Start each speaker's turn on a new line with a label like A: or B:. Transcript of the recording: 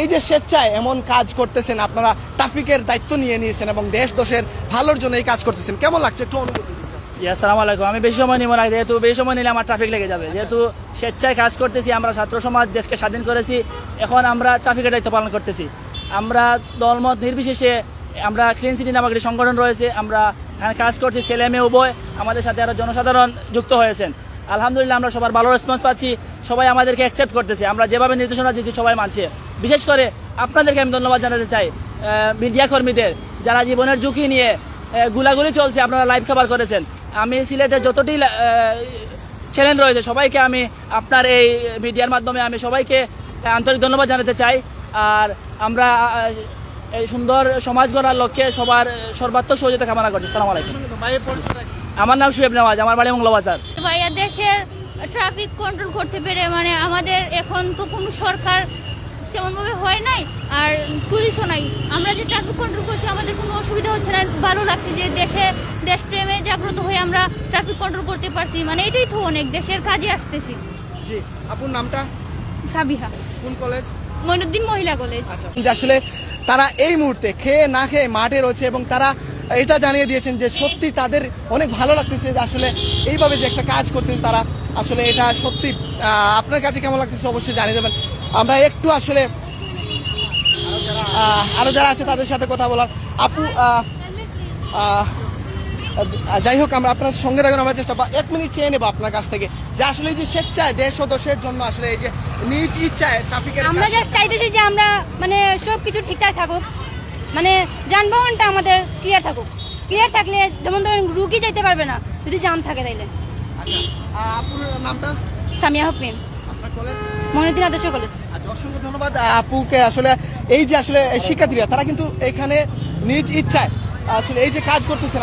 A: এই যে স্বেচ্ছায় এমন কাজ করতেছেন, আপনারা ট্রাফিকের দায়িত্ব নিয়ে নিয়েছেন এবং দেশ দোষের ভালোর জন্য এই কাজ করতেছেন, কেমন লাগছে একটু অনুভূতি?
B: আসসালামু আলাইকুম। আমি বেশি সময় নিব না, যেহেতু বেশি সময় নিলে আমার ট্রাফিক লেগে যাবে। যেহেতু স্বেচ্ছায় কাজ করতেছি, আমরা ছাত্র সমাজ দেশকে স্বাধীন করেছি, এখন আমরা ট্রাফিকের দায়িত্ব পালন করতেছি। আমরা দলমত নির্বিশেষে আমরা ক্লিন সিটি নামক একটি সংগঠন রয়েছে, আমরা এখানে কাজ করছি, ছেলে মেয়ে উভয়, আমাদের সাথে আরও জনসাধারণ যুক্ত হয়েছেন। আলহামদুলিল্লাহ আমরা সবার ভালো রেসপন্স পাচ্ছি, সবাই আমাদেরকে অ্যাকসেপ্ট করতেছে, আমরা যেভাবে নির্দেশনা দিচ্ছি সবাই মানছে। বিশেষ করে আপনাদেরকে আমি ধন্যবাদ জানাতে চাই, মিডিয়া কর্মীদের, যারা জীবনের ঝুঁকি নিয়ে গুলাগুলি চলছে আপনারা লাইভ খবর করেছেন। আমি সিলেটের যতটি চ্যানেল রয়েছে সবাইকে আমি আপনার এই মিডিয়ার মাধ্যমে আমি সবাইকে আন্তরিক ধন্যবাদ জানাতে চাই। আর আমরা এই সুন্দর সমাজ গড়ার লক্ষ্যে সবার সর্বাত্মক সহযোগিতা কামনা করছি। আসসালামু আলাইকুম। আমার নাম শুয়েব নেওয়াজ, আমার বাড়ি মংলাবাজার।
C: ভাইয়া, দেশের ট্রাফিক কন্ট্রোল করতে পেরে মানে আমাদের এখন তো কোনো সরকার তেমনভাবে হয় নাই, আর পুলিশও নাই। আমরা যে ট্রাফিক কন্ট্রোল করছি আমাদের কোনো অসুবিধা হচ্ছে না, ভালো লাগছে যে দেশপ্রেমে জাগ্রত হয়ে আমরা ট্রাফিক কন্ট্রোল করতে পারছি। মানে এটাই তো অনেক, দেশের কাজে আসতেছি।
A: জি, আপুর নামটা?
C: সাবিহা।
A: কোন কলেজ?
C: মইনুদ্দিন মহিলা কলেজ।
A: আচ্ছা, আসলে তারা এই মুহূর্তে খেয়ে না খেয়ে মাঠে রয়েছে এবং তারা এটা জানিয়ে দিয়েছেন যে সত্যি তাদের অনেক ভালো লাগতেছে যে আসলে এইভাবে যে একটা কাজ করতেছে তারা, আসলে এটা সত্যি। আপনার কাছে কেমন লাগতেছে অবশ্যই জানিয়ে দেবেন। আমরা একটু আসলে আরো যারা আছে তাদের সাথে কথা বলার। আপু, যাই হোক, আমরা আপনার সঙ্গে থাকার আমার চেষ্টা 1 মিনিট চেয়ে নেবো আপনার কাছ থেকে যে আসলে এই যে স্বেচ্ছায় দেশ ও দোষের জন্য আসলে এই যে নিজ ইচ্ছায় ট্রাফিকের
D: আমরা জাস্ট চাইতেছি যে আমরা মানে সব কিছু ঠিকঠাক থাকুক, মানে যানবাহনটা আমাদের ক্লিয়ার থাকুক। ক্লিয়ার থাকলে যেমন ধরেন রুগী যেতে পারবে না যদি জাম থাকে তাইলে।
A: আচ্ছা, আপুর নামটা?
D: সামিয়া হুকমিম,
A: আপনার কলেজ?
D: মনিউদ্দিন আদর্শ কলেজ।
A: আচ্ছা, অসংখ্য ধন্যবাদ আপুকে। আসলে এই যে আসলে শিক্ষার্থীরা তারা কিন্তু এখানে নিজ ইচ্ছায় আসলে এই যে কাজ করতেছেন।